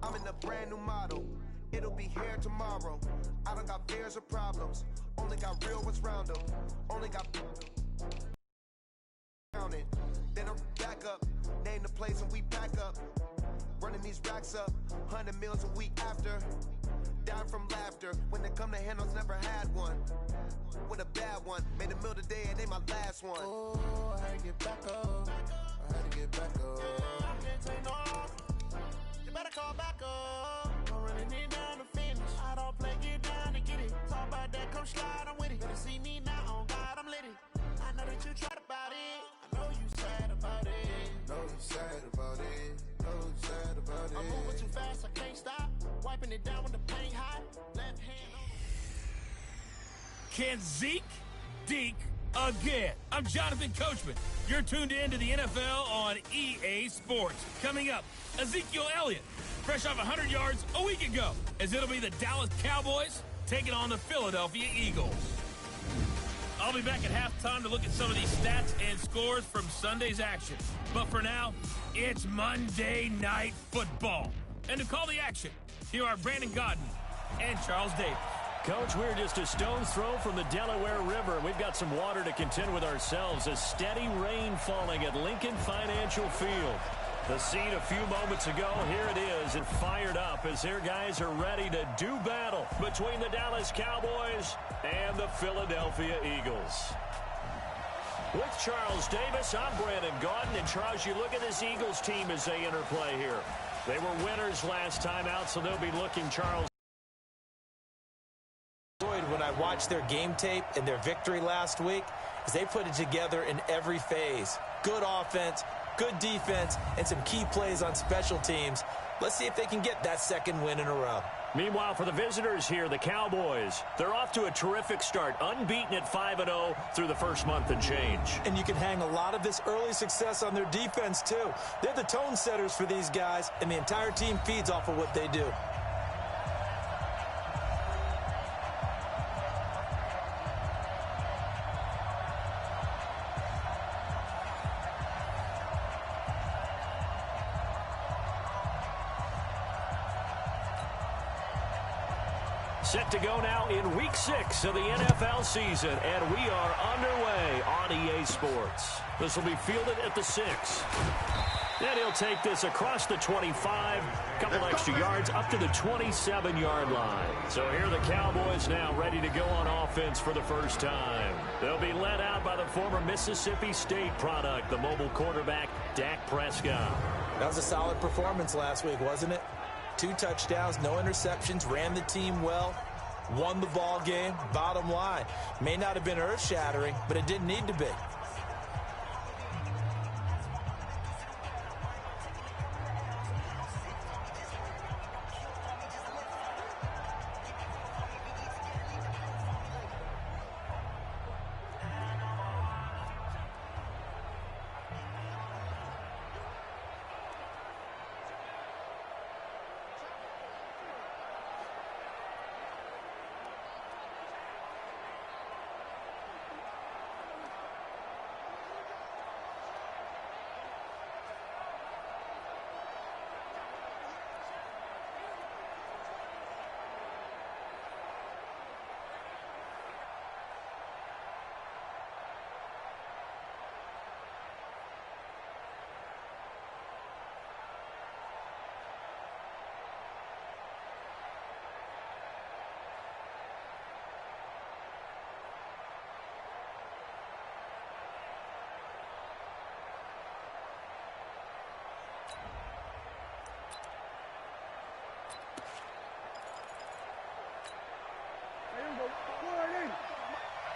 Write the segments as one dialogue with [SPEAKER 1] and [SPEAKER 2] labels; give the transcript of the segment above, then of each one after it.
[SPEAKER 1] I'm in a brand new model. It'll be here tomorrow. I don't got fears or problems. Only got real ones round them. Only got counted. Then I'm back up. Name the place and we pack up. Running these racks up. 100 meals a week after. Down from laughter. When they come to handles, never had one. With a bad one. Made a meal today and they my last one. Oh, I had to get back up. I had to get back up. I can't take no. You better call back up. I'm running it down to finish. I don't play, get down to get it. Talk about that, come slide, I'm with it. Better see me now, on God, I'm lit it. I know that you tried about it. I know you sad about it. Know you sad about it. Know you sad about it. I'm moving too fast, I can't stop. Wiping it down with the paint hot. Left hand on.
[SPEAKER 2] Can Zeke deke again? I'm Jonathan Coachman. You're tuned in to the NFL on EA Sports. Coming up, Ezekiel Elliott, fresh off 100 yards a week ago, as it'll be the Dallas Cowboys taking on the Philadelphia Eagles. I'll be back at halftime to look at some of these stats and scores from Sunday's action. But for now, it's Monday Night Football. And to call the action, here are Brandon Godden and Charles Davis.
[SPEAKER 3] Coach, we're just a stone's throw from the Delaware River. We've got some water to contend with ourselves. A steady rain falling at Lincoln Financial Field. The scene a few moments ago, here it is, and fired up as their guys are ready to do battle between the Dallas Cowboys and the Philadelphia Eagles. With Charles Davis, I'm Brandon Gaudin. And Charles, you look at this Eagles team as they interplay here. They were winners last time out, so they'll be looking, Charles.
[SPEAKER 4] When I watched their game tape and their victory last week, is they put it together in every phase. Good offense, good defense, and some key plays on special teams. Let's see if they can get that second win in a row.
[SPEAKER 3] Meanwhile, for the visitors here, the Cowboys, they're off to a terrific start, unbeaten at 5-0 through the first month and change.
[SPEAKER 4] And you can hang a lot of this early success on their defense, too. They're the tone setters for these guys, and the entire team feeds off of what they do.
[SPEAKER 3] Set to go now in Week 6 of the NFL season, and we are underway on EA Sports. This will be fielded at the 6. And he'll take this across the 25, couple extra yards up to the 27-yard line. So here are the Cowboys now ready to go on offense for the first time. They'll be led out by the former Mississippi State product, the mobile quarterback, Dak Prescott.
[SPEAKER 4] That was a solid performance last week, wasn't it? 2 touchdowns, no interceptions, ran the team well, won the ball game. Bottom line, may not have been earth-shattering, but it didn't need to be.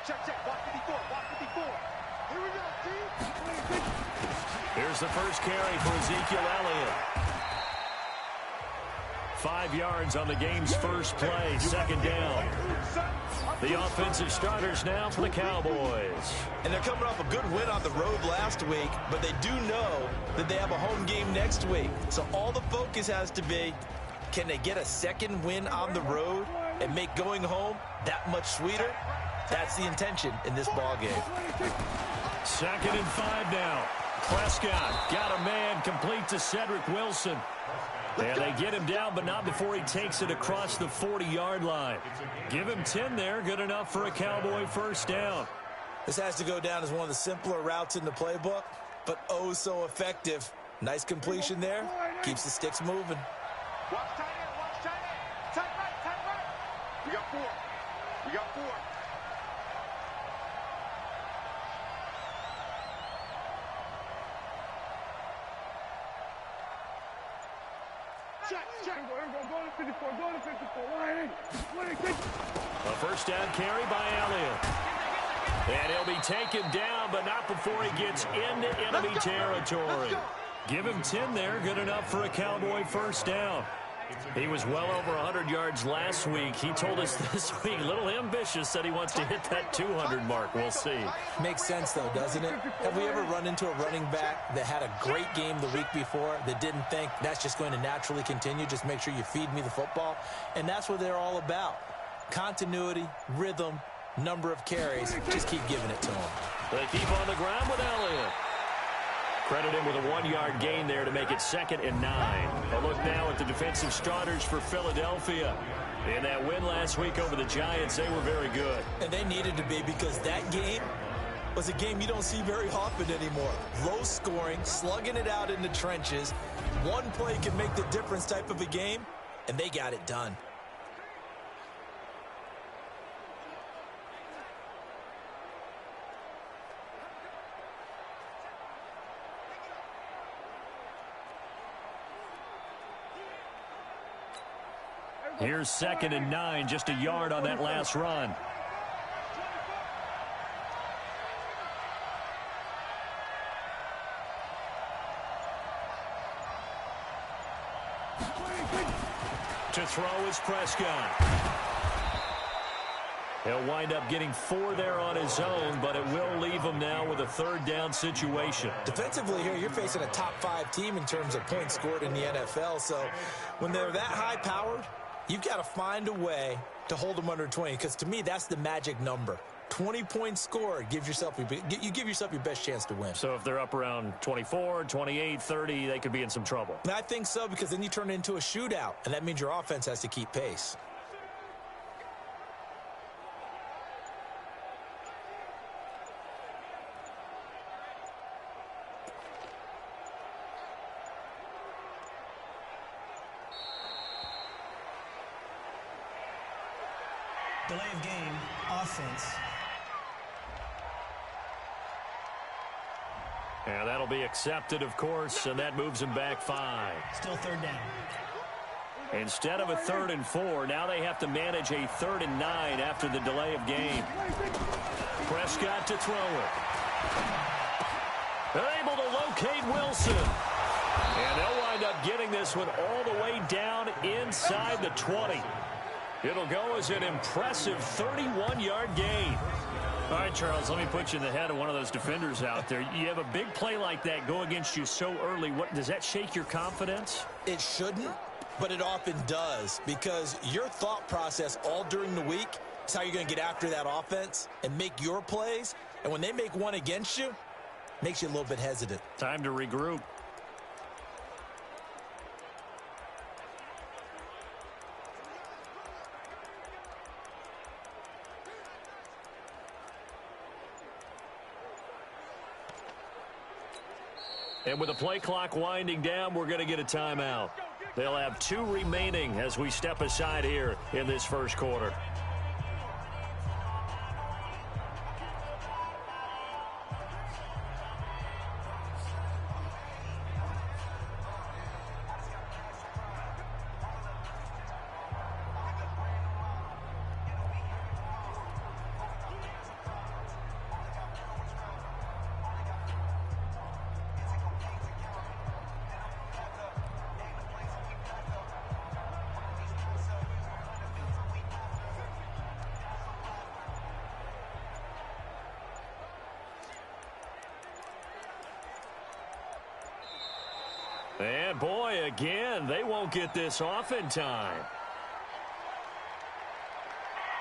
[SPEAKER 5] Check. Block 54. Here we go, team.
[SPEAKER 3] Here's the first carry for Ezekiel Elliott. 5 yards on the game's first play, second down. The offensive starters now for the Cowboys.
[SPEAKER 4] And they're coming off a good win on the road last week, but they do know that they have a home game next week. So all the focus has to be, can they get a second win on the road and make going home that much sweeter? That's the intention in this ball game.
[SPEAKER 3] 2nd and 5 now. Prescott got a man complete to Cedric Wilson. And they get him down, but not before he takes it across the 40-yard line. Give him 10 there. Good enough for a Cowboy first down.
[SPEAKER 4] This has to go down as one of the simpler routes in the playbook, but oh so effective. Nice completion there. Keeps the sticks moving.
[SPEAKER 5] Watch tight end, watch tight end. Tight right, tight right. We got 4. We got 4. Check. Go to 54, go to 54.
[SPEAKER 3] A first down carry by Elliott. And he'll be taken down, but not before he gets into enemy territory. Give him 10 there. Good enough for a Cowboy first down. He was well over 100 yards last week. He told us this week, a little ambitious, said he wants to hit that 200 mark. We'll see.
[SPEAKER 4] Makes sense, though, doesn't it? Have we ever run into a running back that had a great game the week before that didn't think that's just going to naturally continue? Just make sure you feed me the football. And that's what they're all about. Continuity, rhythm, number of carries. Just keep giving it to him.
[SPEAKER 3] They keep on the ground with Elliott. Credit him with a 1-yard gain there to make it 2nd and 9. A look now at the defensive starters for Philadelphia. In that win last week over the Giants, they were very good.
[SPEAKER 4] And they needed to be, because that game was a game you don't see very often anymore. Low scoring, slugging it out in the trenches. One play can make the difference type of a game, and they got it done.
[SPEAKER 3] Here's 2nd and 9, just a yard on that last run. To throw is Prescott. He'll wind up getting 4 there on his own, but it will leave him now with a 3rd down situation.
[SPEAKER 4] Defensively here, you're facing a top 5 team in terms of points scored in the NFL, so when they're that high-powered, you've got to find a way to hold them under 20, because to me, that's the magic number. 20 points scored, you give yourself your best chance to win.
[SPEAKER 3] So if they're up around 24, 28, 30, they could be in some trouble.
[SPEAKER 4] And I think so, because then you turn it into a shootout, and that means your offense has to keep pace.
[SPEAKER 6] Delay of game, offense.
[SPEAKER 3] Yeah, that'll be accepted, of course, and that moves him back 5.
[SPEAKER 6] Still 3rd down.
[SPEAKER 3] Instead of a 3rd and 4, now they have to manage a 3rd and 9 after the delay of game. Prescott to throw it. They're able to locate Wilson. And they'll wind up getting this one all the way down inside the 20. It'll go as an impressive 31-yard gain. All right, Charles, let me put you in the head of one of those defenders out there. You have a big play like that go against you so early. What does that shake your confidence?
[SPEAKER 4] It shouldn't, but it often does, because your thought process all during the week is how you're going to get after that offense and make your plays. And when they make one against you, it makes you a little bit hesitant.
[SPEAKER 3] Time to regroup. And with the play clock winding down, we're going to get a timeout. They'll have 2 remaining as we step aside here in this first quarter. And boy, again, they won't get this off in time.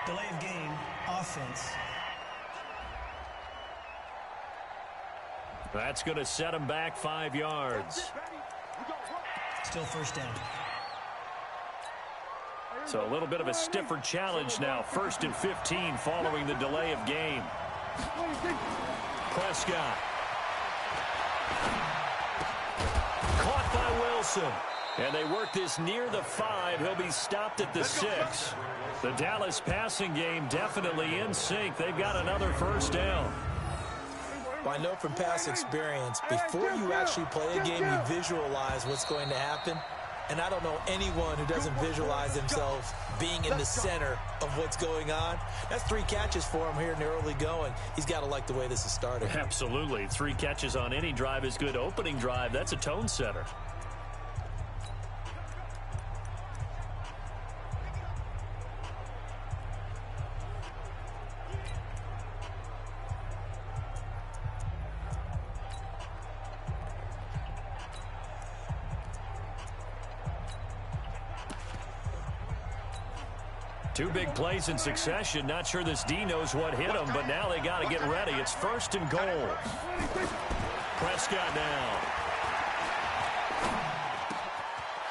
[SPEAKER 6] Delay of game, offense.
[SPEAKER 3] That's going to set them back 5 yards.
[SPEAKER 6] Still 1st down.
[SPEAKER 3] So a little bit of a stiffer challenge now. 1st and 15 following the delay of game. Prescott. Caught by Wilson. And they work this near the 5. He'll be stopped at the 6. The Dallas passing game definitely in sync. They've got another first down.
[SPEAKER 4] Well, I know from past experience, before you actually play a game, you visualize what's going to happen. And I don't know anyone who doesn't visualize themselves being in the center of what's going on. That's 3 catches for him here in the early going. He's got to like the way this is starting.
[SPEAKER 3] Absolutely. 3 catches on any drive is good. Opening drive, that's a tone setter. Two big plays in succession. Not sure this D knows what hit him, but now they got to get ready. It's 1st and goal. Prescott now.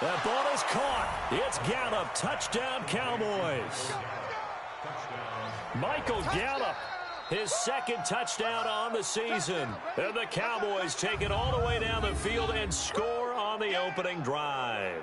[SPEAKER 3] That ball is caught. It's Gallup. Touchdown, Cowboys. Michael Gallup, his 2nd touchdown on the season. And the Cowboys take it all the way down the field and score on the opening drive.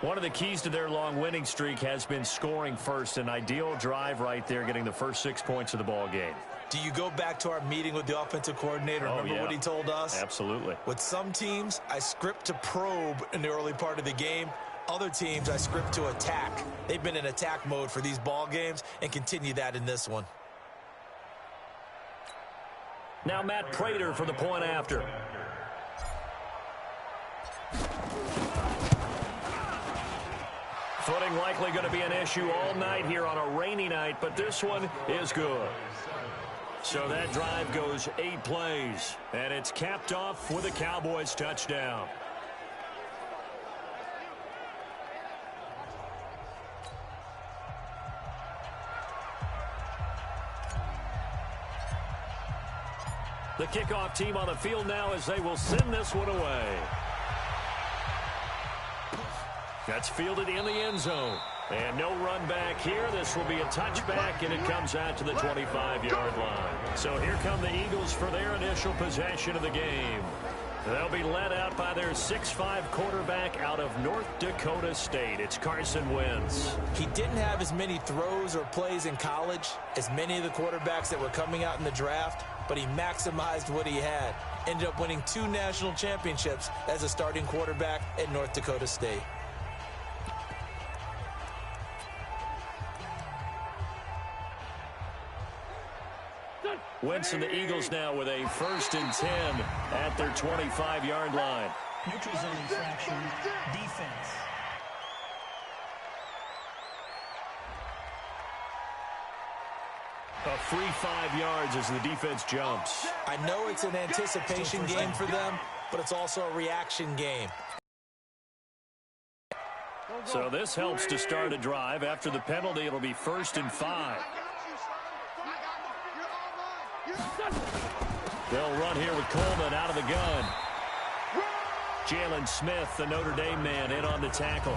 [SPEAKER 3] One of the keys to their long winning streak has been scoring first. An ideal drive right there, getting the first 6 points of the ball game.
[SPEAKER 4] Do you go back to our meeting with the offensive coordinator? Remember what he told us?
[SPEAKER 3] Absolutely.
[SPEAKER 4] With some teams, I script to probe in the early part of the game. Other teams, I script to attack. They've been in attack mode for these ball games and continue that in this one.
[SPEAKER 3] Now Matt Prater for the point after. Footing likely going to be an issue all night here on a rainy night, but this one is good. So that drive goes 8 plays, and it's capped off with a Cowboys touchdown. The kickoff team on the field now as they will send this one away. That's fielded in the end zone. And no run back here. This will be a touchback, and it comes out to the 25-yard line. So here come the Eagles for their initial possession of the game. They'll be led out by their 6'5" quarterback out of North Dakota State. It's Carson Wentz.
[SPEAKER 4] He didn't have as many throws or plays in college as many of the quarterbacks that were coming out in the draft, but he maximized what he had. Ended up winning 2 national championships as a starting quarterback at North Dakota State.
[SPEAKER 3] Wentz and the Eagles now with a 1st and 10 at their 25-yard line.
[SPEAKER 6] Neutral zone infraction, defense.
[SPEAKER 3] A free 5 yards as the defense jumps.
[SPEAKER 4] I know it's an anticipation game for them, but it's also a reaction game.
[SPEAKER 3] So this helps to start a drive. After the penalty, it'll be 1st and 5. They'll run here with Coleman out of the gun. Jalen Smith, the Notre Dame man, in on the tackle.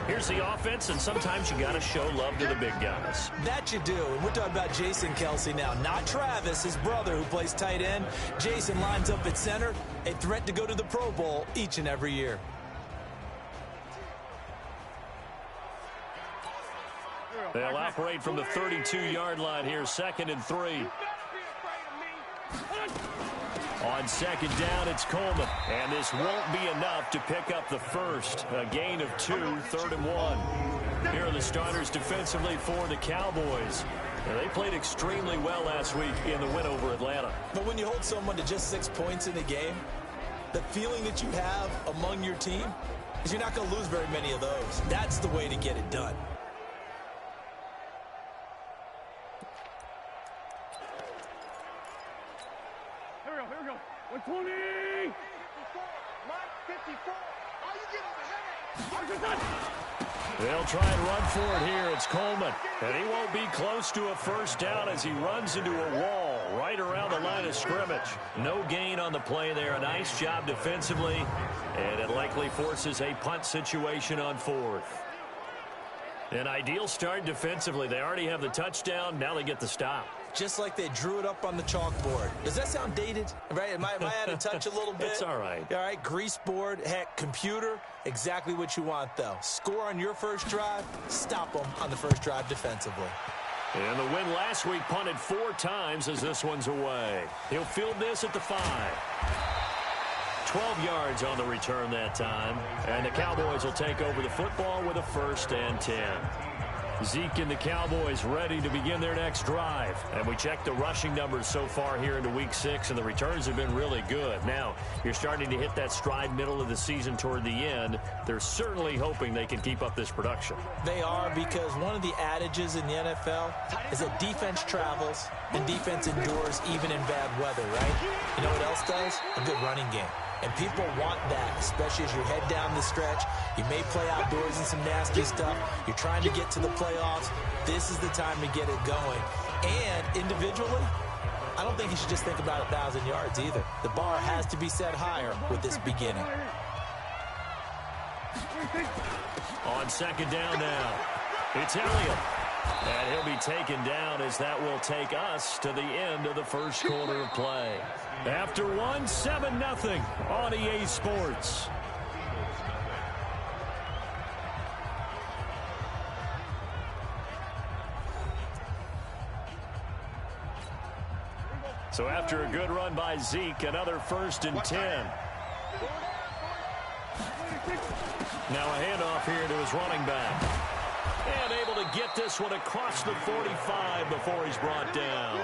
[SPEAKER 3] Here's the offense, and sometimes you got to show love to the big guys.
[SPEAKER 4] That you do, and we're talking about Jason Kelsey now, not Travis, his brother, who plays tight end. Jason lines up at center, a threat to go to the Pro Bowl each and every year.
[SPEAKER 3] They'll operate from the 32-yard line here, 2nd and 3. On 2nd down, it's Coleman. And this won't be enough to pick up the first. A gain of 2, 3rd and 1. Here are the starters defensively for the Cowboys. And they played extremely well last week in the win over Atlanta.
[SPEAKER 4] But when you hold someone to just 6 points in a game, the feeling that you have among your team is you're not going to lose very many of those. That's the way to get it done.
[SPEAKER 5] Here we go. 120. Mike, 54. How you getting ahead?
[SPEAKER 3] They'll try and run for it here. It's Coleman. And he won't be close to a first down as he runs into a wall right around the line of scrimmage. No gain on the play there. A nice job defensively. And it likely forces a punt situation on 4th. An ideal start defensively. They already have the touchdown. Now they get the stop.
[SPEAKER 4] Just like they drew it up on the chalkboard. Does that sound dated? Right? Am I out of touch a little bit?
[SPEAKER 3] It's all right.
[SPEAKER 4] All right, grease board, heck, computer, exactly what you want, though. Score on your first drive, stop them on the first drive defensively.
[SPEAKER 3] And the win last week punted 4 times as this one's away. He'll field this at the 5. 12 yards on the return that time. And the Cowboys will take over the football with a 1st and 10. Zeke and the Cowboys ready to begin their next drive. And we checked the rushing numbers so far here into Week 6, and the returns have been really good. Now, you're starting to hit that stride middle of the season toward the end. They're certainly hoping they can keep up this production.
[SPEAKER 4] They are, because one of the adages in the NFL is that defense travels and defense endures even in bad weather, right? You know what else does? A good running game. And people want that, especially as you head down the stretch. You may play outdoors in some nasty stuff. You're trying to get to the playoffs. This is the time to get it going. And individually, I don't think you should just think about 1,000 yards either. The bar has to be set higher with this beginning.
[SPEAKER 3] On 2nd down now, it's Elliott. And he'll be taken down as that will take us to the end of the first quarter of play. After 7-0 on EA Sports. So after a good run by Zeke, another 1st and 10. Now a handoff here to his running back. And able to get this one across the 45 before he's brought down.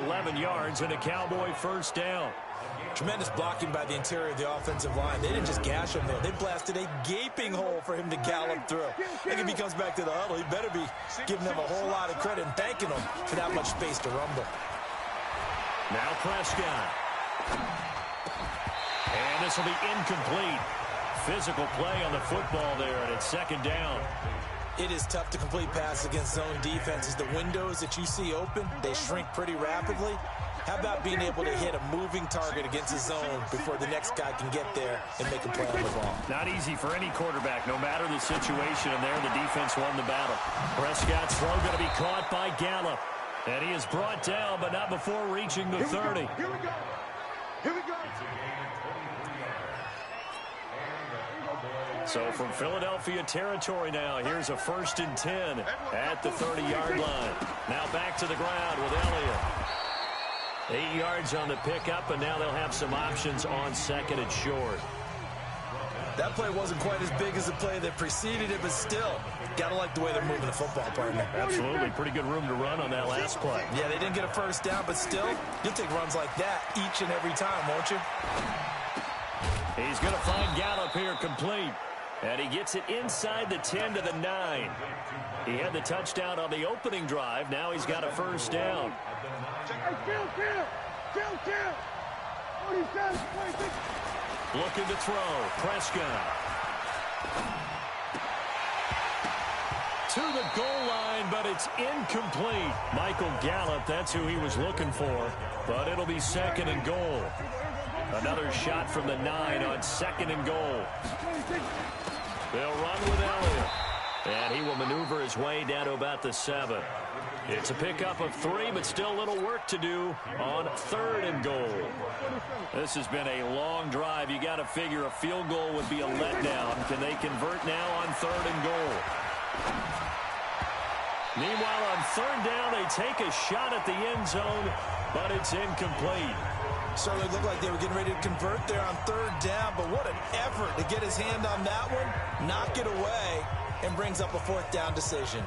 [SPEAKER 3] 11 yards and a Cowboy 1st down.
[SPEAKER 4] Tremendous blocking by the interior of the offensive line. They didn't just gash him, though. They blasted a gaping hole for him to gallop through. I think if he comes back to the huddle, he better be giving them a whole lot of credit and thanking them for that much space to rumble.
[SPEAKER 3] Now Prescott. And this will be incomplete. Physical play on the football there, and it's 2nd down.
[SPEAKER 4] It is tough to complete passes against zone defenses. The windows that you see open, they shrink pretty rapidly. How about being able to hit a moving target against a zone before the next guy can get there and make a play on the ball?
[SPEAKER 3] Not easy for any quarterback, no matter the situation, and there the defense won the battle. Prescott's throw going to be caught by Gallup. And he is brought down, but not before reaching the 30.
[SPEAKER 5] Here we go. Here we go.
[SPEAKER 3] So from Philadelphia territory now, here's a 1st and 10 at the 30-yard line. Now back to the ground with Elliott. 8 yards on the pickup, and now they'll have some options on 2nd and short.
[SPEAKER 4] That play wasn't quite as big as the play that preceded it, but still, gotta like the way they're moving the football, partner.
[SPEAKER 3] Absolutely. Pretty good room to run on that last play.
[SPEAKER 4] Yeah, they didn't get a 1st down, but still, you'll take runs like that each and every time, won't you?
[SPEAKER 3] He's going to find Gallup here complete. And he gets it inside the 10 to the 9. He had the touchdown on the opening drive. Now he's got a 1st down. Looking to throw. Prescott. To the goal line, but it's incomplete. Michael Gallup, that's who he was looking for. But it'll be 2nd and goal. Another shot from the 9 on 2nd and goal. They'll run with Elliott. And he will maneuver his way down to about the 7. It's a pickup of 3, but still a little work to do on 3rd and goal. This has been a long drive. You got to figure a field goal would be a letdown. Can they convert now on 3rd and goal? Meanwhile, on 3rd down, they take a shot at the end zone, but it's incomplete.
[SPEAKER 4] Certainly looked like they were getting ready to convert there on 3rd down, but what an effort to get his hand on that one, knock it away, and brings up a 4th down decision.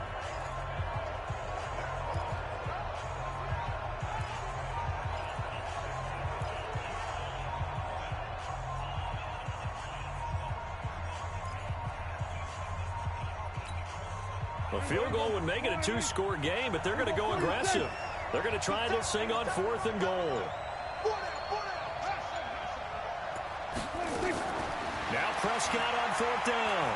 [SPEAKER 3] A field goal would make it a 2-score game, but they're going to go aggressive. They're going to try this thing on 4th and goal. Now Prescott on 4th down.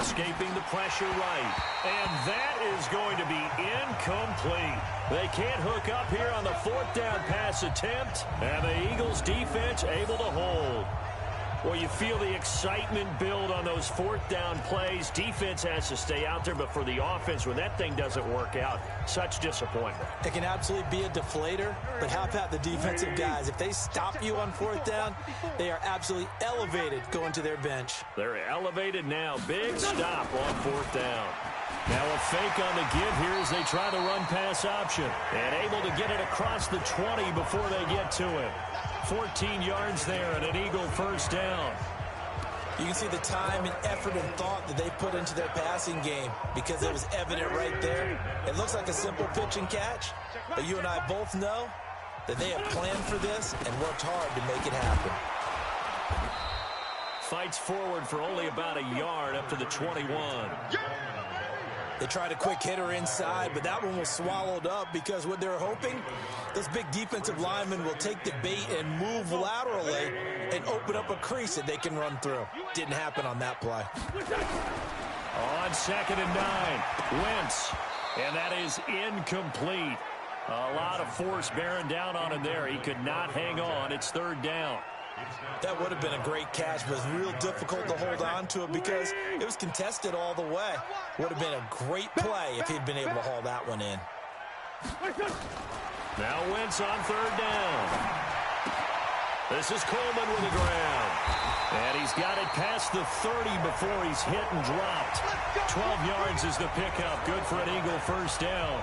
[SPEAKER 3] Escaping the pressure right. And that is going to be incomplete. They can't hook up here on the 4th down pass attempt. And the Eagles defense able to hold. Well, you feel the excitement build on those fourth down plays. Defense has to stay out there, but for the offense, when that thing doesn't work out, such disappointment.
[SPEAKER 4] It can absolutely be a deflator, but how about the defensive guys? If they stop you on fourth down, they are absolutely elevated going to their bench.
[SPEAKER 3] They're elevated now. Big stop on fourth down. Now a fake on the give here as they try the run-pass option. And able to get it across the 20 before they get to it. 14 yards there and an Eagle first down.
[SPEAKER 4] You can see the time and effort and thought that they put into their passing game because it was evident right there. It looks like a simple pitch and catch, but you and I both know that they have planned for this and worked hard to make it happen.
[SPEAKER 3] Fights forward for only about a yard up to the 21.
[SPEAKER 4] They tried a quick hitter inside, but that one was swallowed up because what they're hoping, this big defensive lineman will take the bait and move laterally and open up a crease that they can run through. Didn't happen on that play.
[SPEAKER 3] On 2nd and 9, Wentz, and that is incomplete. A lot of force bearing down on him there. He could not hang on. It's 3rd down.
[SPEAKER 4] That would have been a great catch, but it was real difficult to hold on to it because it was contested all the way. Would have been a great play if he'd been able to haul that one in.
[SPEAKER 3] Now Wentz on 3rd down. This is Coleman with the ground. And he's got it past the 30 before he's hit and dropped. 12 yards is the pickup. Good for an Eagle first down.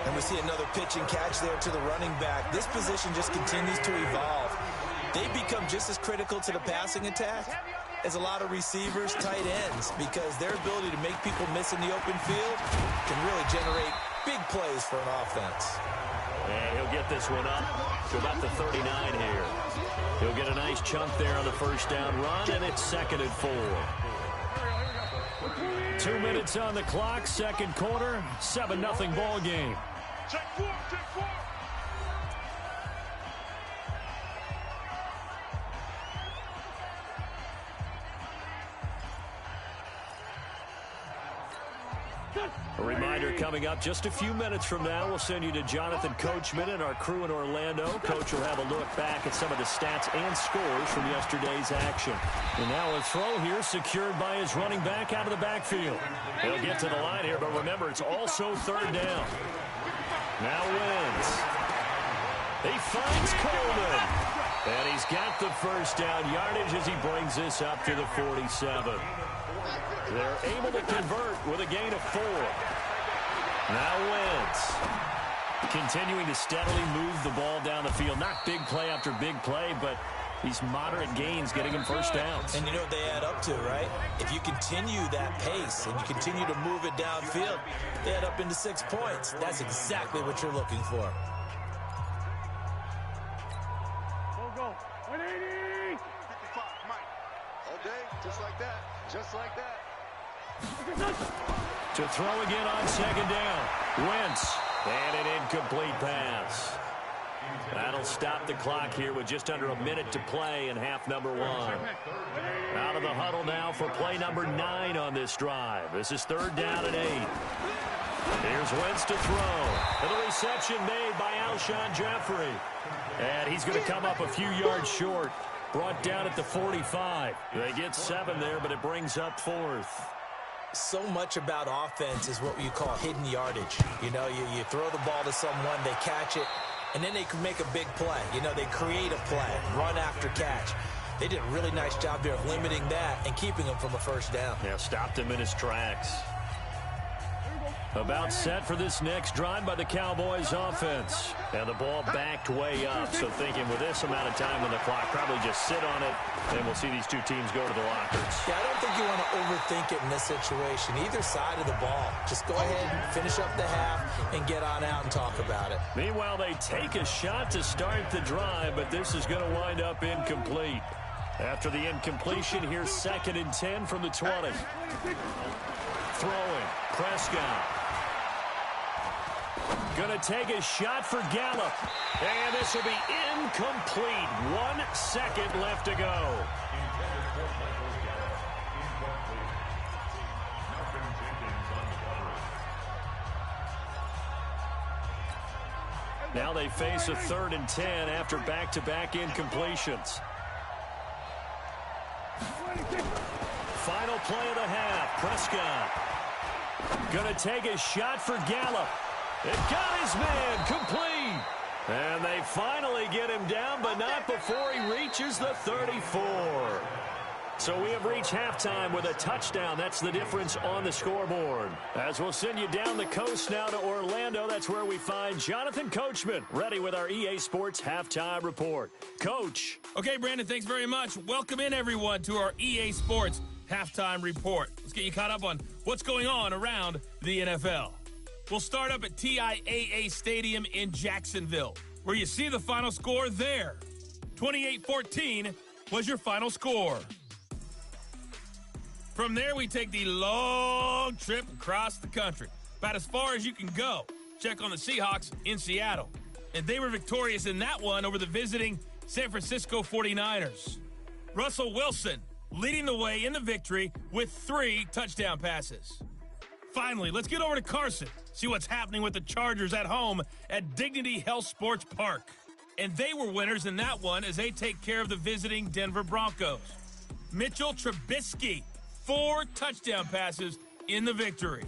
[SPEAKER 4] And we see another pitch and catch there to the running back. This position just continues to evolve. They become just as critical to the passing attack as a lot of receivers, tight ends, because their ability to make people miss in the open field can really generate big plays for an offense.
[SPEAKER 3] And he'll get this one up to about the 39 here. He'll get a nice chunk there on the first down run, and it's 2nd and 4. 2 minutes on the clock, second quarter, 7-0 ball game.
[SPEAKER 5] Check 4, check 4.
[SPEAKER 3] A reminder coming up just a few minutes from now. We'll send you to Jonathan Coachman and our crew in Orlando. Coach will have a look back at some of the stats and scores from yesterday's action. And now a throw here secured by his running back out of the backfield. He'll get to the line here, but remember, it's also 3rd down. Now Wentz. He finds Coleman. And he's got the first down yardage as he brings this up to the 47. They're able to convert with a gain of 4. Now Wentz continuing to steadily move the ball down the field. Not big play after big play, but these moderate gains getting him first downs.
[SPEAKER 4] And you know what they add up to, right? If you continue that pace and you continue to move it downfield, they add up into 6 points. That's exactly what you're looking for.
[SPEAKER 5] Go. 180. 55, Mike. All day, just like that. Just like that.
[SPEAKER 3] To throw again on 2nd down. Wentz. And an incomplete pass. That'll stop the clock here with just under a minute to play in half number 1. Out of the huddle now for play number 9 on this drive. This is 3rd down and 8. Here's Wentz to throw. And the reception made by Alshon Jeffrey. And he's going to come up a few yards short. Brought down at the 45. They get 7 there, but it brings up 4th.
[SPEAKER 4] So much about offense is what you call hidden yardage. You know, you throw the ball to someone, they catch it, and then they can make a big play. You know, they create a play, run after catch. They did a really nice job there of limiting that and keeping him from a first down.
[SPEAKER 3] Yeah, stopped him in his tracks. About set for this next drive by the Cowboys offense. And the ball backed way up. So thinking with this amount of time on the clock, probably just sit on it, and we'll see these two teams go to the lockers.
[SPEAKER 4] Yeah, I don't think you want to overthink it in this situation. Either side of the ball. Just go ahead and finish up the half and get on out and talk about it.
[SPEAKER 3] Meanwhile, they take a shot to start the drive, but this is going to wind up incomplete. After the incompletion, here's 2nd and 10 from the 20. Throwing. Prescott. Going to take a shot for Gallup. And this will be incomplete. 1 second left to go. Now they face a 3rd and 10 after back-to-back incompletions. play of the half. Prescott going to take a shot for Gallup. It got his man complete. And they finally get him down, but not before he reaches the 34. So we have reached halftime with a touchdown. That's the difference on the scoreboard. As we'll send you down the coast now to Orlando, that's where we find Jonathan Coachman, ready with our EA Sports Halftime Report. Coach.
[SPEAKER 2] Okay, Brandon, thanks very much. Welcome in, everyone, to our EA Sports Halftime Report. Let's get you caught up on what's going on around the NFL. We'll start up at TIAA Stadium in Jacksonville, where you see the final score there. 28-14 was your final score. From there, we take the long trip across the country, about as far as you can go. Check on the Seahawks in Seattle. And they were victorious in that one over the visiting San Francisco 49ers. Russell Wilson leading the way in the victory with 3 touchdown passes. Finally, let's get over to Carson, see what's happening with the Chargers at home at Dignity Health Sports Park. And they were winners in that one as they take care of the visiting Denver Broncos. Mitchell Trubisky, 4 touchdown passes in the victory.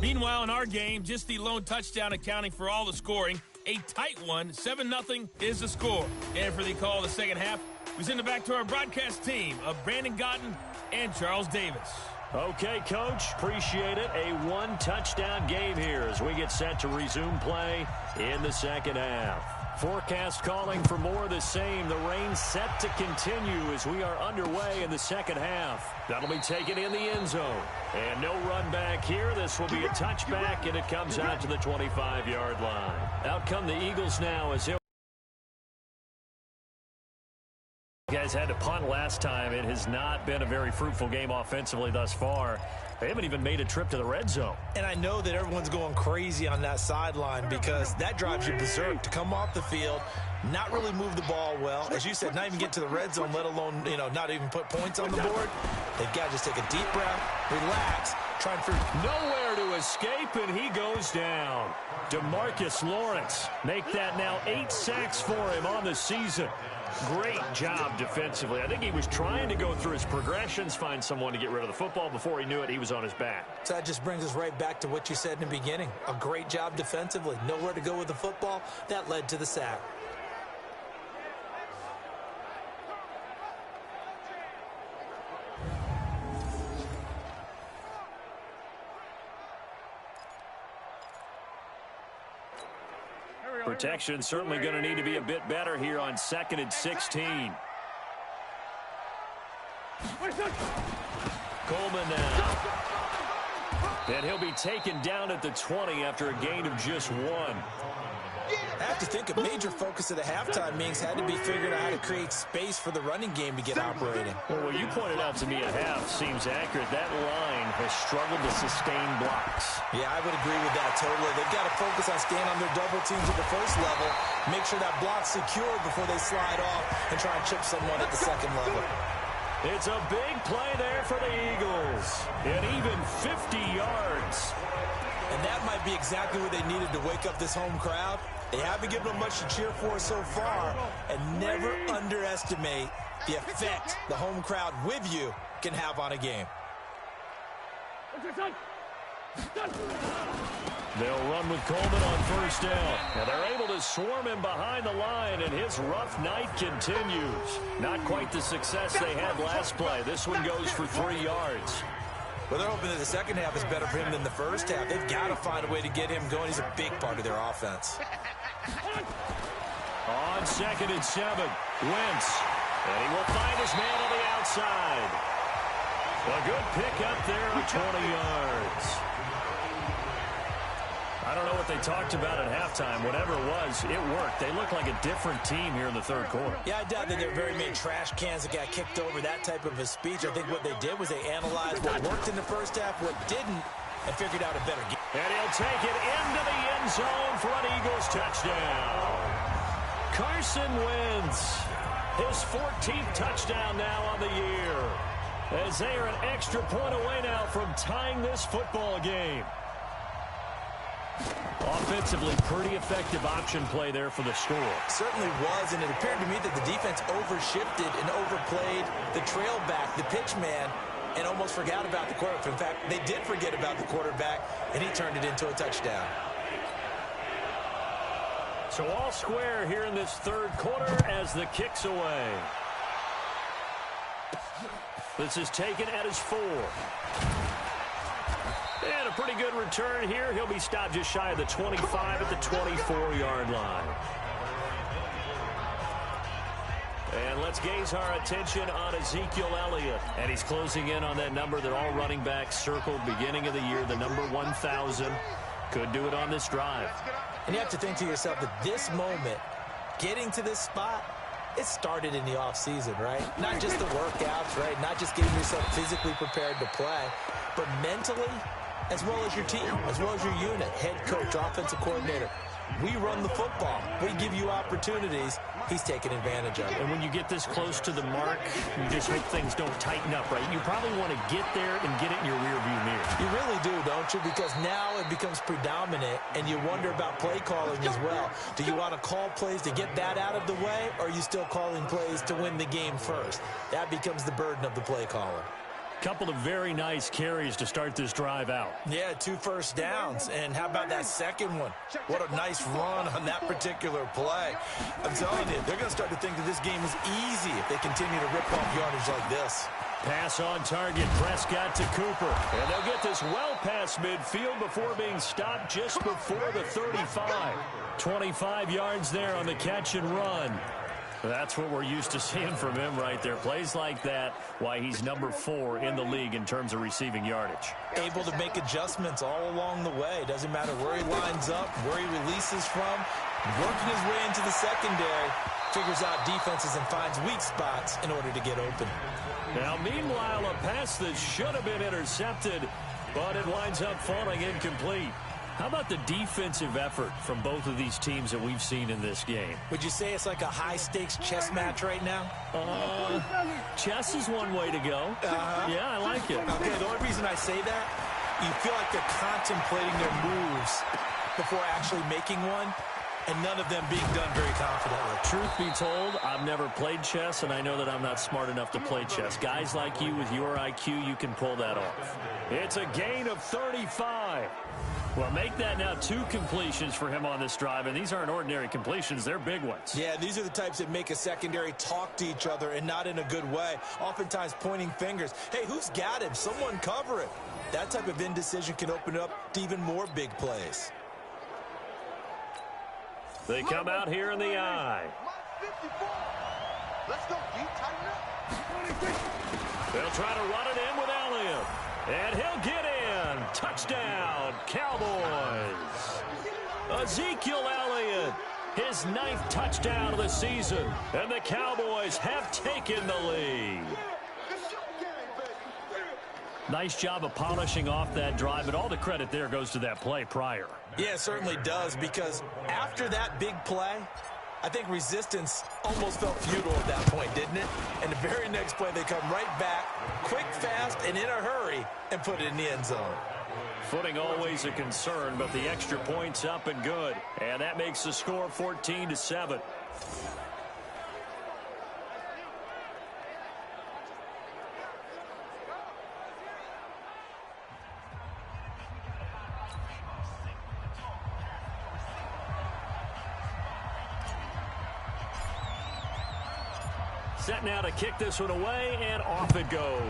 [SPEAKER 2] Meanwhile, in our game, just the lone touchdown accounting for all the scoring. A tight one, 7-0 is the score. And for the call of the second half, we send it back to our broadcast team of Brandon Gotten and Charles Davis.
[SPEAKER 3] Okay, Coach, appreciate it. A 1-touchdown game here as we get set to resume play in the second half. Forecast calling for more of the same. The rain set to continue as we are underway in the second half. That'll be taken in the end zone. And no run back here. This will be a touchback, and it comes out to the 25-yard line. Out come the Eagles now as you guys had to punt last time. It has not been a very fruitful game offensively thus far. They haven't even made a trip to the red zone.
[SPEAKER 4] And I know that everyone's going crazy on that sideline because that drives you berserk to come off the field, not really move the ball well. As you said, not even get to the red zone, let alone, not even put points on the board. They've got to just take a deep breath, relax, try and figure.
[SPEAKER 3] Nowhere to escape, and he goes down. DeMarcus Lawrence, make that now 8 sacks for him on the season. Great job defensively. I think he was trying to go through his progressions, find someone to get rid of the football. Before he knew it, he was on his back.
[SPEAKER 4] So that just brings us right back to what you said in the beginning. A great job defensively. Nowhere to go with the football. That led to the sack.
[SPEAKER 3] Protection certainly going to need to be a bit better here on 2nd and 16. Coleman now. And he'll be taken down at the 20 after a gain of just 1.
[SPEAKER 4] I have to think a major focus of the halftime meetings had to be figuring out how to create space for the running game to get operating.
[SPEAKER 3] Well, what you pointed out to me at half seems accurate. That line has struggled to sustain blocks.
[SPEAKER 4] Yeah, I would agree with that totally. They've got to focus on staying on their double teams at the first level, make sure that block's secured before they slide off and try and chip someone at the second level.
[SPEAKER 3] It's a big play there for the Eagles. And even 50 yards.
[SPEAKER 4] And that might be exactly what they needed to wake up this home crowd. They haven't given them much to cheer for so far, and never underestimate the effect the home crowd with you can have on a game.
[SPEAKER 3] They'll run with Coleman on first down. And they're able to swarm him behind the line, and his rough night continues. Not quite the success they had last play. This one goes for 3 yards.
[SPEAKER 4] Well, they're hoping that the second half is better for him than the first half. They've got to find a way to get him going. He's a big part of their offense.
[SPEAKER 3] On 2nd and 7, Wentz. And he will find his man on the outside. A good pick up there of 20 yards. I don't know what they talked about at halftime. Whatever it was, it worked. They look like a different team here in the third quarter.
[SPEAKER 4] Yeah, I doubt that there were very many trash cans that got kicked over, that type of a speech. I think what they did was they analyzed what worked in the first half, what didn't, and figured out a better game.
[SPEAKER 3] And he'll take it into the end zone for an Eagles touchdown. Carson Wentz, his 14th touchdown now on the year, as they are an extra point away now from tying this football game. Offensively, pretty effective option play there for the score.
[SPEAKER 4] Certainly was, and it appeared to me that the defense overshifted and overplayed the trail back, the pitch man, and almost forgot about the quarterback. In fact, they did forget about the quarterback, and he turned it into a touchdown.
[SPEAKER 3] So all square here in this third quarter as the kick's away. This is taken at his 4. And a pretty good return here. He'll be stopped just shy of the 25 at the 24-yard line. And let's gaze our attention on Ezekiel Elliott. And he's closing in on that number that all running backs circled beginning of the year, the number 1,000. Could do it on this drive.
[SPEAKER 4] And you have to think to yourself that this moment, getting to this spot, it started in the offseason, right? Not just the workouts, right? Not just getting yourself physically prepared to play, but mentally, as well as your team, as well as your unit, head coach, offensive coordinator. We run the football. We give you opportunities. He's taking advantage of it.
[SPEAKER 3] And when you get this close to the mark, you just hope things don't tighten up, right? You probably want to get there and get it in your rearview mirror.
[SPEAKER 4] You really do, don't you? Because now it becomes predominant, and you wonder about play calling as well. Do you want to call plays to get that out of the way, or are you still calling plays to win the game first? That becomes the burden of the play caller.
[SPEAKER 3] Couple of very nice carries to start this drive out.
[SPEAKER 4] Yeah, 2 first downs. And how about that second one? What a nice run on that particular play. I'm telling you, they're going to start to think that this game is easy if they continue to rip off yardage like this.
[SPEAKER 3] Pass on target, Prescott to Cooper. And they'll get this well past midfield before being stopped just before the 35. 25 yards there on the catch and run. That's what we're used to seeing from him right there. Plays like that, why he's number 4 in the league in terms of receiving yardage.
[SPEAKER 4] Able to make adjustments all along the way. Doesn't matter where he lines up, where he releases from. Working his way into the secondary. Figures out defenses and finds weak spots in order to get open.
[SPEAKER 3] Now, meanwhile, a pass that should have been intercepted, but it winds up falling incomplete. How about the defensive effort from both of these teams that we've seen in this game?
[SPEAKER 4] Would you say it's like a high-stakes chess match right now?
[SPEAKER 3] Chess is one way to go. Yeah, I like it.
[SPEAKER 4] Okay, the only reason I say that, you feel like they're contemplating their moves before actually making one, and none of them being done very confidently.
[SPEAKER 3] Truth be told, I've never played chess, and I know that I'm not smart enough to play chess. Guys like you with your IQ, you can pull that off. It's a gain of 35. Well, make that now 2 completions for him on this drive, and these aren't ordinary completions. They're big ones.
[SPEAKER 4] Yeah, these are the types that make a secondary talk to each other and not in a good way, oftentimes pointing fingers. Hey, who's got him? Someone cover it. That type of indecision can open up to even more big plays.
[SPEAKER 3] They come out here in the eye.
[SPEAKER 5] Let's go, D. Tighten up.
[SPEAKER 3] They'll try to run it in with Elliott. And he'll get in. Touchdown, Cowboys. Ezekiel Elliott, his 9th touchdown of the season. And the Cowboys have taken the lead. Nice job of polishing off that drive, but all the credit there goes to that play prior.
[SPEAKER 4] Yeah, it certainly does, because after that big play, I think resistance almost felt futile at that point, didn't it? And the very next play, they come right back, quick, fast, and in a hurry, and put it in the end zone.
[SPEAKER 3] Footing always a concern, but the extra point's up and good. And that makes the score 14-7. Set now to kick this one away, and off it goes.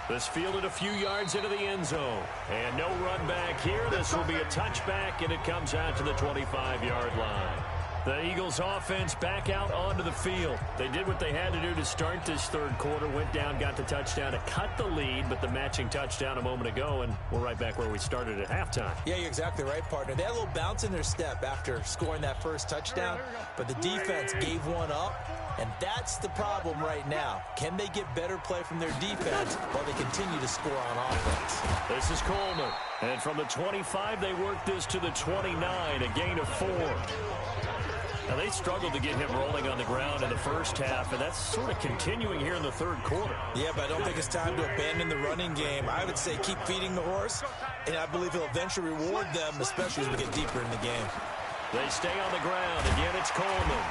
[SPEAKER 3] This fielded a few yards into the end zone. And no run back here. This will be a touchback, and it comes out to the 25-yard line. The Eagles offense back out onto the field. They did what they had to do to start this third quarter. Went down, got the touchdown to cut the lead, but the matching touchdown a moment ago, and we're right back where we started at halftime.
[SPEAKER 4] Yeah, you're exactly right, partner. They had a little bounce in their step after scoring that first touchdown, but the defense gave one up, and that's the problem right now. Can they get better play from their defense while they continue to score on offense?
[SPEAKER 3] This is Coleman. And from the 25, they work this to the 29, a gain of 4. Now, they struggled to get him rolling on the ground in the first half, and that's sort of continuing here in the third quarter.
[SPEAKER 4] Yeah, but I don't think it's time to abandon the running game. I would say keep feeding the horse, and I believe he'll eventually reward them, especially as we get deeper in the game.
[SPEAKER 3] They stay on the ground. Again, it's Coleman.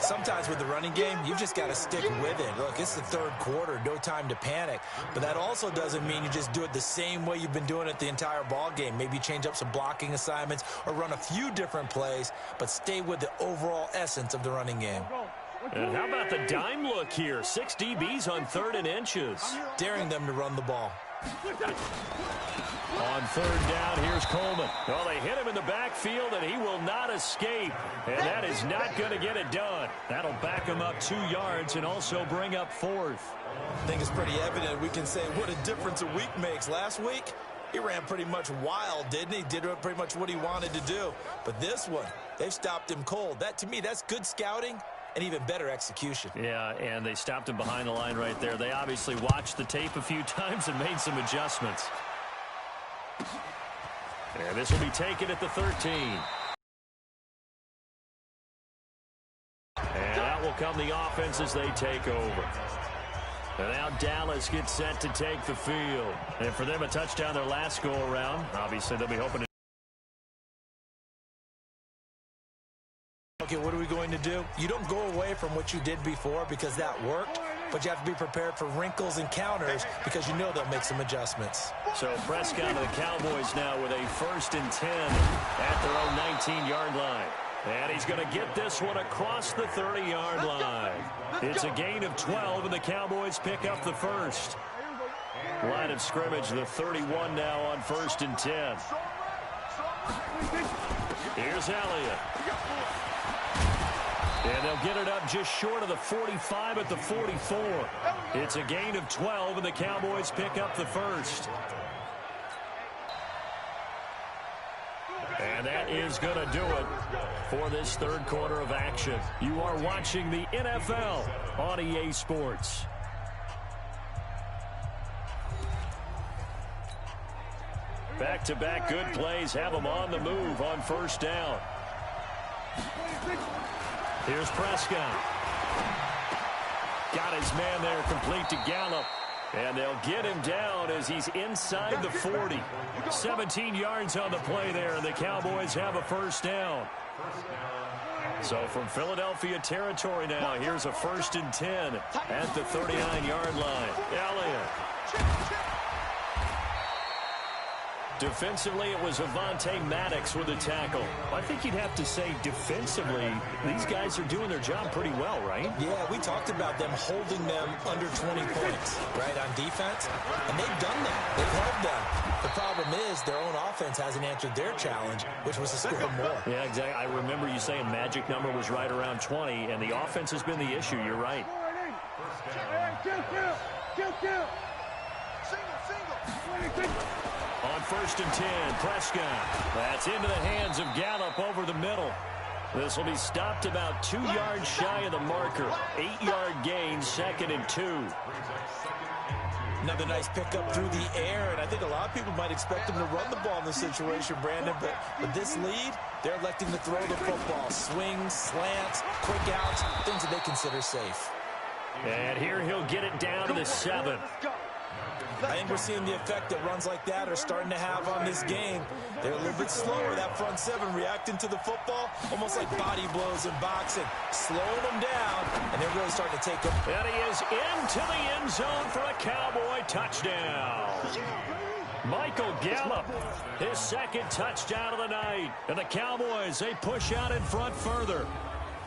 [SPEAKER 4] Sometimes with the running game, you've just got to stick with it. Look, it's the third quarter, no time to panic. But that also doesn't mean you just do it the same way you've been doing it the entire ball game. Maybe change up some blocking assignments or run a few different plays, but stay with the overall essence of the running game.
[SPEAKER 3] And how about the dime look here? 6 DBs on 3rd and inches.
[SPEAKER 4] Daring them to run the ball.
[SPEAKER 3] On 3rd down, here's Coleman. Well, they hit him in the backfield, and he will not escape. And that is not going to get it done. That'll back him up 2 yards and also bring up 4th.
[SPEAKER 4] I think it's pretty evident we can say what a difference a week makes. Last week, he ran pretty much wild, didn't he? Did pretty much what he wanted to do. But this one, they've stopped him cold. That, to me, that's good scouting and even better execution.
[SPEAKER 3] Yeah, and they stopped him behind the line right there. They obviously watched the tape a few times and made some adjustments. And this will be taken at the 13. And out will come the offense as they take over. And now Dallas gets set to take the field. And for them, a touchdown their last go-around. Obviously, they'll be hoping to.
[SPEAKER 4] Okay, what are we going to do? You don't go away from what you did before because that worked, but you have to be prepared for wrinkles and counters because you know they'll make some adjustments.
[SPEAKER 3] So Prescott and the Cowboys now with a 1st and 10 at their own 19-yard line. And he's going to get this one across the 30-yard line. It's a gain of 12, and the Cowboys pick up the 1st. Line of scrimmage, the 31 now on 1st and 10. Here's Elliott. And they'll get it up just short of the 45 at the 44. It's a gain of 12, and the Cowboys pick up the 1st. And that is going to do it for this 3rd quarter of action. You are watching the NFL on EA Sports. Back-to-back good plays have them on the move on 1st down. Here's Prescott. Got his man there complete to Gallup. And they'll get him down as he's inside the 40. 17 yards on the play there, and the Cowboys have a 1st down. So from Philadelphia territory now, here's a 1st and 10 at the 39-yard line. Elliott. Defensively, it was Avonte Maddox with a tackle. I think you'd have to say defensively, these guys are doing their job pretty well, right?
[SPEAKER 4] Yeah, we talked about them holding them under 20 points, right, on defense. And they've done that. They've held them. The problem is their own offense hasn't answered their challenge, which was to score more.
[SPEAKER 3] Yeah, exactly. I remember you saying magic number was right around 20, and the offense has been the issue. You're right. On 1st and 10, Prescott. That's into the hands of Gallup over the middle. This will be stopped about 2 yards shy of the marker. 8-yard gain, 2nd and 2.
[SPEAKER 4] Another nice pickup through the air, and I think a lot of people might expect them to run the ball in this situation, Brandon, but with this lead, they're electing to throw the football. Swings, slants, quick outs, things that they consider safe.
[SPEAKER 3] And here he'll get it down to the 7.
[SPEAKER 4] I think we're seeing the effect that runs like that are starting to have on this game. They're a little bit slower, that front 7, reacting to the football, almost like body blows in boxing, slowing them down, and they're really starting to take them.
[SPEAKER 3] And he is into the end zone for a Cowboy touchdown. Michael Gallup, his 2nd touchdown of the night. And the Cowboys, they push out in front further.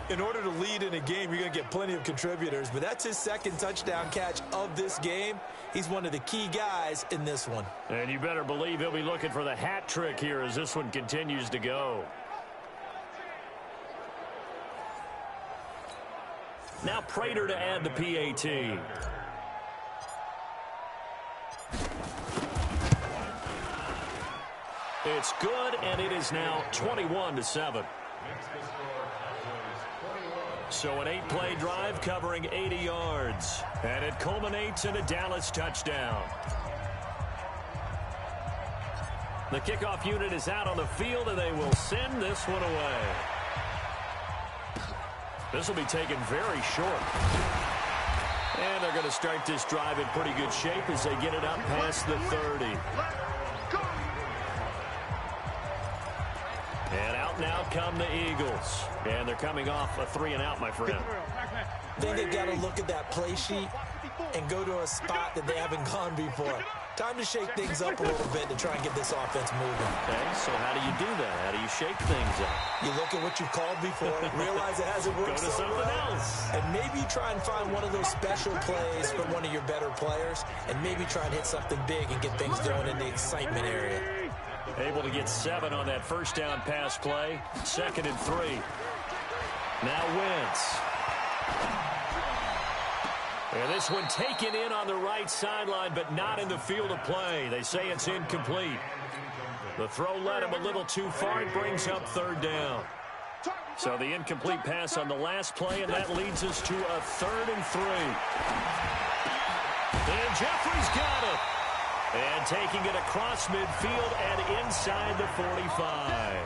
[SPEAKER 4] In order to lead in a game, you're going to get plenty of contributors, but that's his 2nd touchdown catch of this game. He's one of the key guys in this one.
[SPEAKER 3] And you better believe he'll be looking for the hat trick here as this one continues to go. Now Prater to add the PAT. It's good, and it is now 21-7. So an 8-play drive covering 80 yards. And it culminates in a Dallas touchdown. The kickoff unit is out on the field, and they will send this one away. This will be taken very short. And they're going to start this drive in pretty good shape as they get it up past the 30. And out in now come the Eagles. And they're coming off a 3-and-out, my friend.
[SPEAKER 4] I think they've got to look at that play sheet and go to a spot that they haven't gone before. Time to shake things up a little bit to try and get this offense moving.
[SPEAKER 3] Okay, so how do you do that? How do you shake things up?
[SPEAKER 4] You look at what you've called before, realize it hasn't worked
[SPEAKER 3] Go to something else.
[SPEAKER 4] and maybe try and find one of those special plays from one of your better players, and maybe try and hit something big and get things going in the excitement area.
[SPEAKER 3] Able to get 7 on that first down pass play. 2nd and 3. Now Wentz. And this one taken in on the right sideline, but not in the field of play. They say it's incomplete. The throw led him a little too far. It brings up 3rd down. So the incomplete pass on the last play, and that leads us to a 3rd and 3. And Jeffrey's got it. And taking it across midfield and inside the 45.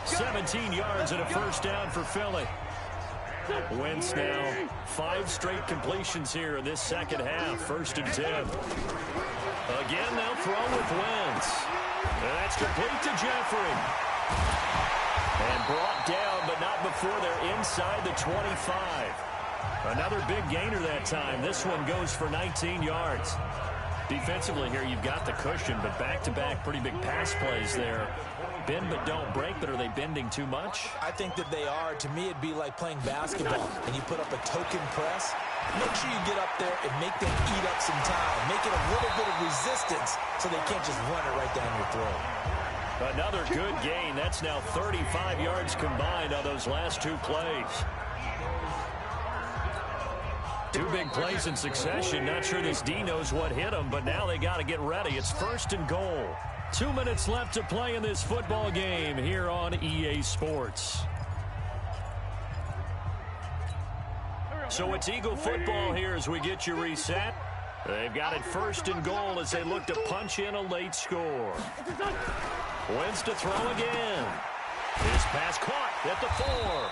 [SPEAKER 3] 17 yards and a first down for Philly. Wentz now 5 straight completions here in this second half. 1st and 10. Again, they'll throw with Wentz. And that's complete to Jeffrey. And brought down, but not before they're inside the 25. Another big gainer that time. This one goes for 19 yards. Defensively here, you've got the cushion, but back-to-back pretty big pass plays there. Bend but don't break, but are they bending too much?
[SPEAKER 4] I think that they are. To me, it'd be like playing basketball, and you put up a token press. Make sure you get up there and make them eat up some time. Make it a little bit of resistance so they can't just run it right down your throat.
[SPEAKER 3] Another good gain. That's now 35 yards combined on those last 2 plays. 2 big plays in succession. Not sure this D knows what hit them, but now they got to get ready. It's 1st and goal. 2 minutes left to play in this football game here on EA Sports. So it's Eagle football here as we get you reset. They've got it 1st and goal as they look to punch in a late score. Wentz to throw again. His pass caught at the 4.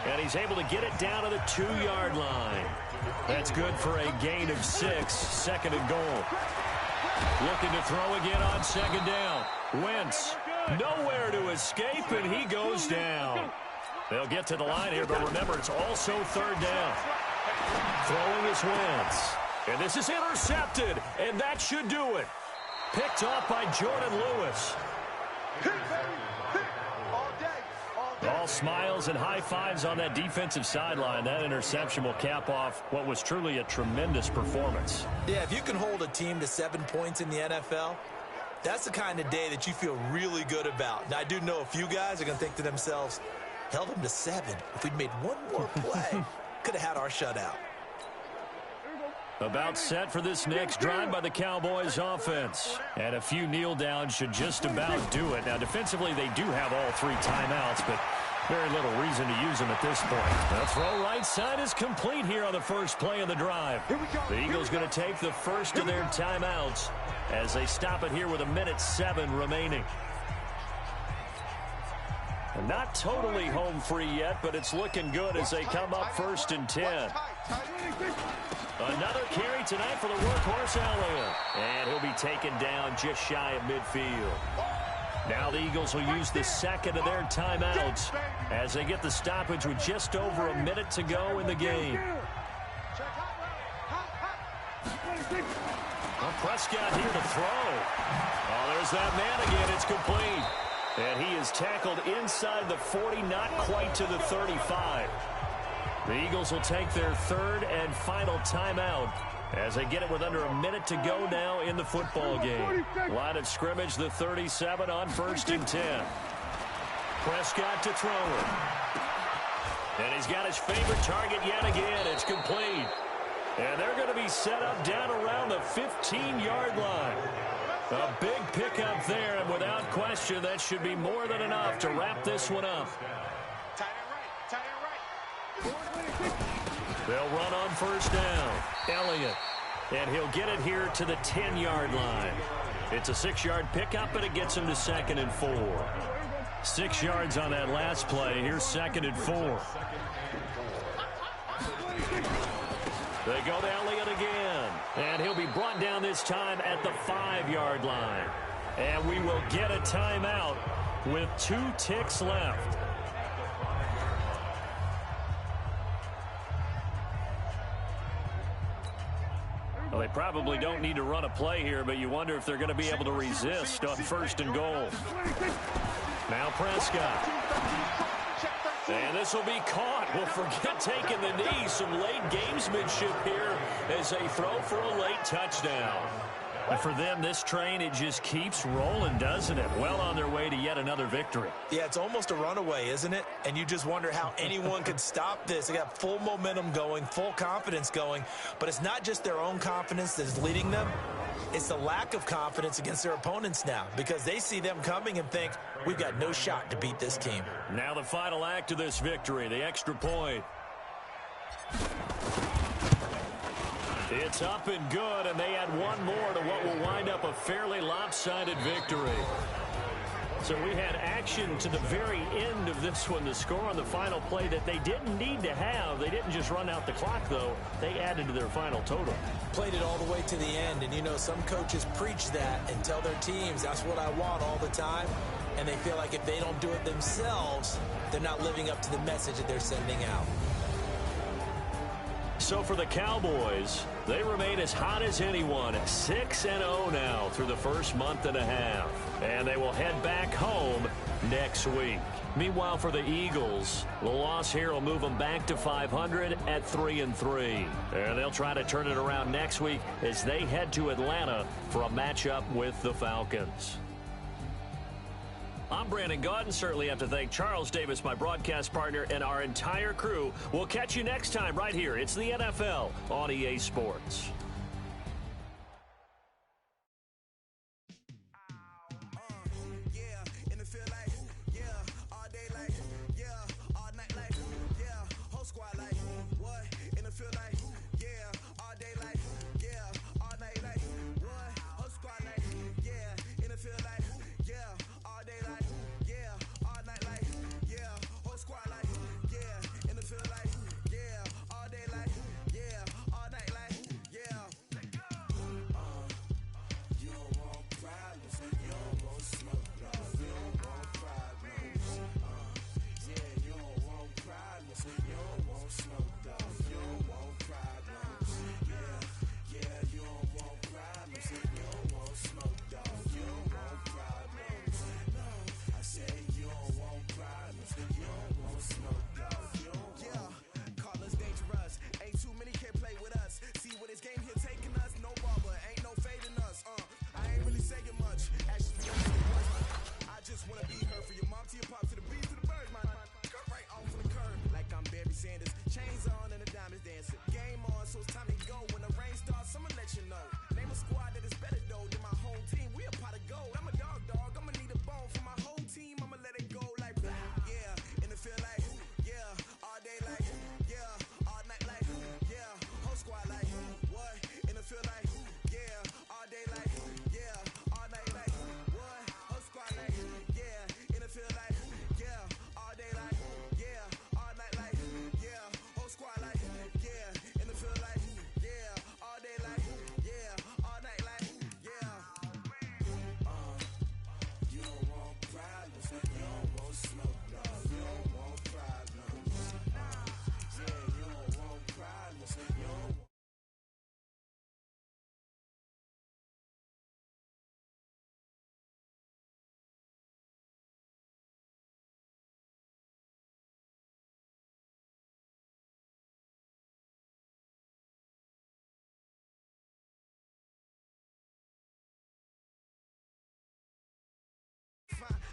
[SPEAKER 3] And he's able to get it down to the 2-yard line. That's good for a gain of 6. 2nd and goal. Looking to throw again on 2nd down. Wentz, nowhere to escape, and he goes down. They'll get to the line here, but remember, it's also 3rd down. Throwing is Wentz. And this is intercepted, and that should do it. Picked off by Jordan Lewis. All smiles and high fives on that defensive sideline. That interception will cap off what was truly a tremendous performance.
[SPEAKER 4] Yeah, if you can hold a team to 7 points in the NFL, that's the kind of day that you feel really good about. Now, I do know a few guys are going to think to themselves, held them to 7. If we'd made one more play, could have had our shutout.
[SPEAKER 3] About set for this next drive by the Cowboys offense. And a few kneel downs should just about do it. Now, defensively, they do have all 3 timeouts, but very little reason to use them at this point. The throw right side is complete here on the first play of the drive. The Eagles going to take the first of their timeouts as they stop it here with 1:07 remaining. Not totally home free yet, but it's looking good as they come up 1st and 10. Another carry tonight for the workhorse Elliott. And he'll be taken down just shy of midfield. Now the Eagles will use the 2nd of their timeouts as they get the stoppage with just over 1 minute to go in the game. Well, Prescott here to throw. Oh, there's that man again. It's complete. And he is tackled inside the 40, not quite to the 35. The Eagles will take their 3rd and final timeout as they get it with under 1 minute to go now in the football game. Line of scrimmage, the 37 on 1st and 10. Prescott to throw it. And he's got his favorite target yet again. It's complete. And they're going to be set up down around the 15-yard line. A big pickup there, and without question, that should be more than enough to wrap this one up. They'll run on 1st down. Elliott. And he'll get it here to the 10-yard line. It's a 6-yard pickup, and it gets him to 2nd and 4. 6 yards on that last play. Here's 2nd and 4. They go to Elliott again. And he'll be brought down this time at the 5-yard line. And we will get a timeout with 2 ticks left. Well, they probably don't need to run a play here, but you wonder if they're going to be able to resist on 1st and goal. Now Prescott. And this will be caught. Well, forget taking the knee. Some late gamesmanship here as they throw for a late touchdown. And for them, this train, it just keeps rolling, doesn't it? Well on their way to yet another victory.
[SPEAKER 4] Yeah, it's almost a runaway, isn't it? And you just wonder how anyone could stop this. They got full momentum going, full confidence going. But it's not just their own confidence that's leading them. It's the lack of confidence against their opponents now, because they see them coming and think, we've got no shot to beat this team.
[SPEAKER 3] Now the final act of this victory, the extra point. It's up and good, and they add one more to what will wind up a fairly lopsided victory. So we had action to the very end of this one to score on the final play that they didn't need to have. They didn't just run out the clock, though. They added to their final total.
[SPEAKER 4] Played it all the way to the end, and you know, some coaches preach that and tell their teams, that's what I want all the time. And they feel like if they don't do it themselves, they're not living up to the message that they're sending out.
[SPEAKER 3] So for the Cowboys, they remain as hot as anyone at 6-0 now through the first month and a half. And they will head back home next week. Meanwhile, for the Eagles, the loss here will move them back to 500 at 3-3. And they'll try to turn it around next week as they head to Atlanta for a matchup with the Falcons. I'm Brandon Gaudin. Certainly have to thank Charles Davis, my broadcast partner, and our entire crew. We'll catch you next time right here. It's the NFL on EA Sports.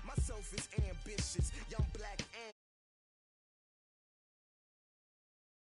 [SPEAKER 1] Myself is ambitious, young black